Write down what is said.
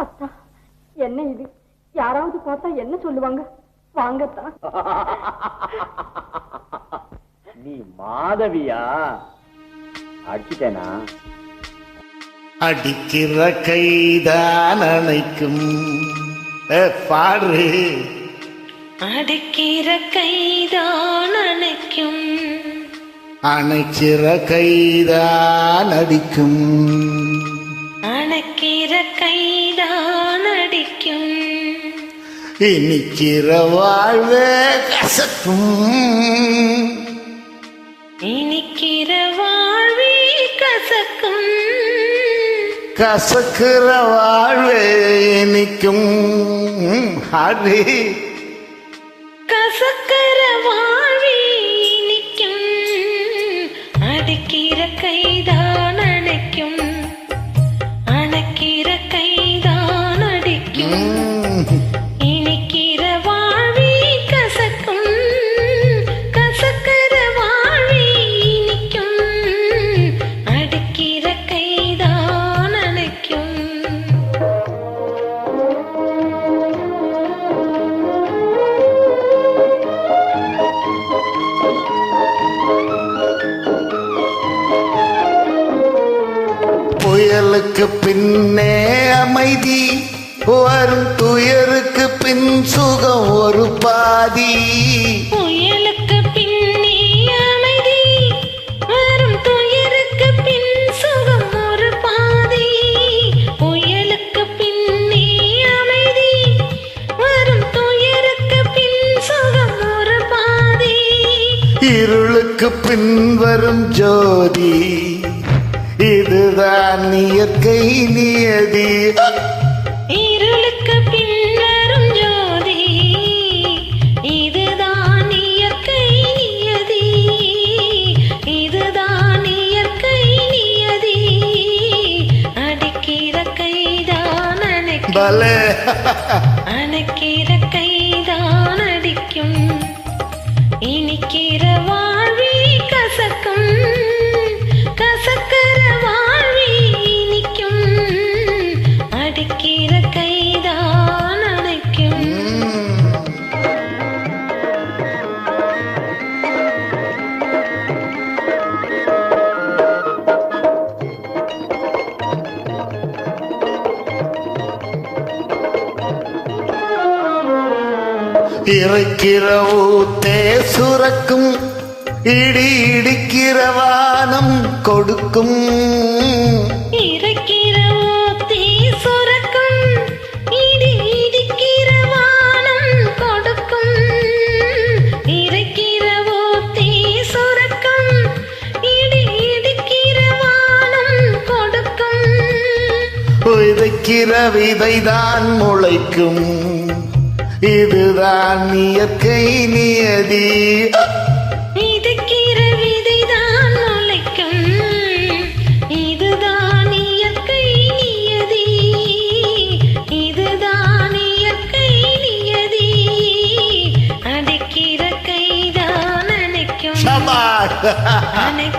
அத்தா, என்ன இது? யாராவது பார்த்தா என்ன சொல்லுவாங்க? வாங்கத்தா. நீ மாதவியா? அடிச்சிட்டேனா? அடிக்கிற கைதான் அணைக்கும். பாடு. அடிக்கிற கைதான் அணைக்கும், அணைக்கிற கைதான் அடிக்கும், அணைக்கிற கைதான் அடிக்கும். இனிக்கிற வாழ்வே கசக்கும், இனிக்கிற வாழ்வே கசக்கும், கசக்கிற வாழ்வே இனிக்கும். அடி கசக்கிற வாழ்வே இனிக்கும். அடிக்கிற கைதான் அணைக்கும், அணைக்கிற கைதான் அடிக்கும். இனிக்கிற வாழ்வே கசக்கும், கசக்கிற வாழ்வே இனிக்கும். அடிக்கிற கைதான் அணைக்கும். புயலுக்கு பின்னே அமைதி, வரும் துயருக்கு பின் சுகம் ஒரு பாதி. புயலுக்கு பின்னே அமைதி, வரும் துயருக்கு பின் சுகம் ஒரு பாதி. புயலுக்கு பின்னே அமைதி, வரும் துயருக்கு பின் சுகம் ஒரு பாதி. இருளுக்கு பின் வரும் ஜோதி, இதுதான் இயற்கை நியதி. இருளுக்கு பின் வரும் ஜோதி, இதுதான் இயற்கை நியதி. இதுதான் இயற்கை நியதி. அடிக்கிற கைதான் அணைக்கும், பலே அணைக்கிற கைதான் அடிக்கும். இனிக்கிற வாழ்வே கசக்கும், கசக்கிற வாழ்வே இனிக்கும். அடிக்கிற கைதான் அணைக்கும். இறைக்கிற ஊத்தே சுரக்கும், இடி இடிக்கிற வானம் கொடுக்கும். இறைக்கிற ஊத்தே சுரக்கும், இடி இடிக்கிற வானம் கொடுக்கும். இறைக்கிற ஊத்தே சுரக்கும், இடி இடிக்கிற வானம் கொடுக்கும். விதைக்கிற விதைதான் முளைக்கும், இதுதான் இயற்கை நியதி. விதைக்கிற விதைதான் முளைக்கும், இதுதான் இயற்கை நியதி. இதுதான் இயற்கை நியதி. அடிக்கிற கைதான் அணைக்கும், சபாஷ். அணைக்கிற